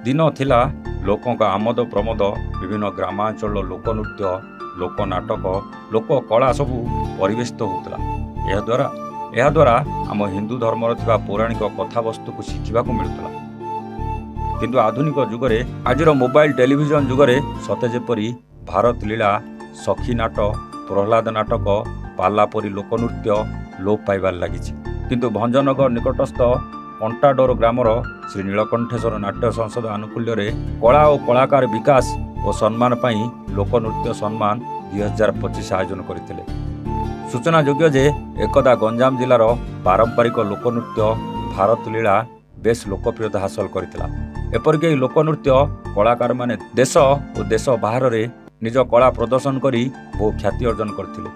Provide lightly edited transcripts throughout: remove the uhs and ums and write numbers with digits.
दिन थिला लोकों आमद प्रमोद विभिन्न ग्रामांचल लोकनृत्य लोकनाटक लोक कला सबू परिवेशित होता। यह द्वारा आम हिंदू धर्मर थिबा पौराणिक कथावस्तु को शिखा मिलूला। किंतु आधुनिक जुगरे आजिर मोबाइल टेलीविजन जुगरे सते जेपरी भारत लीला सखी नाट प्रहलाद नाटक पालापरी लोकनृत्य लोप पाइबार लगी। किंतु भंजनगर निकटस्थ कंटाडोर ग्रामर श्री नीलकंठेश्वर नाट्य संसद आनुकूल्य कला और कलाकार विकास और सम्मान पाई लोकनृत्य सम्मान 2025 आयोजन करते। सूचना योग्य जे एकदा गंजाम जिलार पारंपरिक लोकनृत्य भारत लीला बेस लोकप्रियता हासिल करथिला। एपरिक लोकनृत्य कलाकार माने देश और देश बाहर रे निज कला प्रदर्शन करी बहु ख्याति अर्जन करथिले।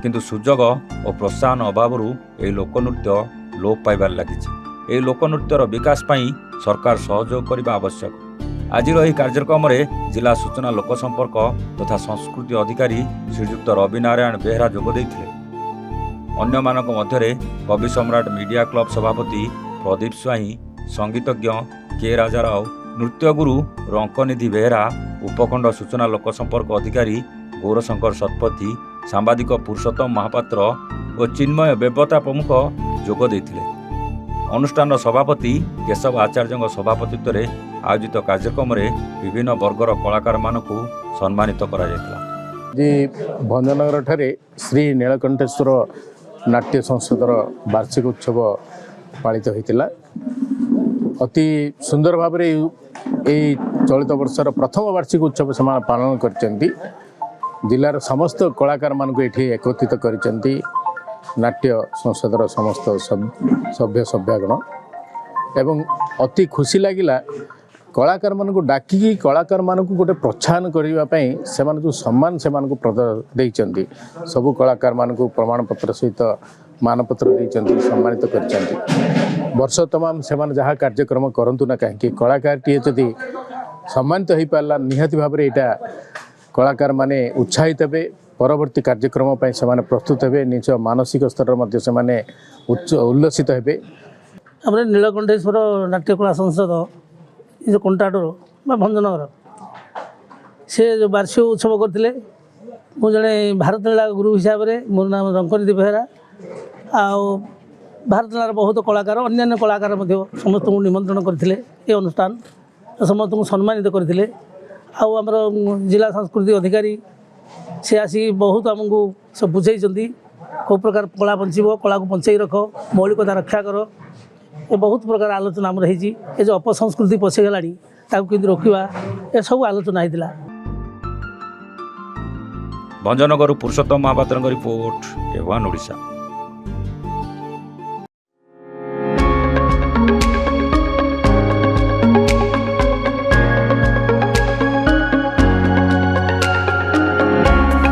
किंतु सुजोग और प्रोत्साहन अभाव यह लोकनृत्य लोप पाइबार लगी। यह लोकनृत्यर विकास पाई सरकार सहयोग करने आवश्यक। आज कार्यक्रम में जिला सूचना लोक संपर्क तथा संस्कृति अधिकारी श्रीयुक्त रवि नारायण बेहरा जोगदे। अन्य मानक मध्य कवि सम्राट मीडिया क्लब सभापति प्रदीप स्वाई, संगीतज्ञ के राजा राव, नृत्यगुरु रंकनिधि बेहरा, उपखंड सूचना लोक संपर्क अधिकारी गौरशंकर शतपथी, सांबादिक पुरुषोत्तम महापात्र और चिन्मय बेबता प्रमुख जोग देथिले। अनुष्ठान सभापति केशव आचार्य सभापतित्व में आयोजित कार्यक्रम में विभिन्न वर्गर कलाकार मानकु सम्मानित करा जायतिला। जी भंजनगर ठारे श्री नीलकंठेश्वर नाट्य संसदर वार्षिक उत्सव पालित होइतिला। अति सुंदर भाव में चलित वर्षर प्रथम वार्षिक उत्सव से पालन करचंती। जिलार समस्त कलाकार मानक एठी एकत्रित करिसंती। नाट्य संसदर समस्त सभ्य सभ्यगण एवं अति खुशी लगिला कलाकार मानक डाकिकी कलाकार मानक गोटे प्रोत्साहन करने से जो सम्मान से देइचंती। सबु कलाकार मानक प्रमाणपत्र सहित मानपत्र देइचंती, सम्मानित करचंती। वर्ष तमाम से जहाँ कार्यक्रम करंतु ना कहीं कलाकार टी जदि सम्मानित हो पारा निहाती भाव में यहाँ कलाकार माने उत्साहित हे। परवर्ती कार्यक्रम से प्रस्तुत हे, निज मानसिक स्तर में से उल्लसित हे। आम नीलकंठेश्वर नाट्यकला संसद जो कंटाडोर भंजनगर से जो वार्षिक उत्सव करते मुझे भारत लीला गुरु हिसाब से मोर नाम रंकनिधि बेहरा। भारत लीलार बहुत कलाकार अन्य कलाकार समस्त निमंत्रण करते ये अनुष्ठान समस्त सम्मानित करते। आमर जिला सांस्कृतिक अधिकारी से आसी बहुत आमको सब बुझे कौ प्रकार कला बंचब, कला को बंचाई रख, मौलिकता रक्षा कर, ये बहुत प्रकार आलोचना आम रही। जो अपसंस्कृति पशिगला ताकि रोकवा ये सब आलोचना होता। भंजनगर पुरुषोत्तम महापात्र रिपोर्ट, एवान ओडिशा।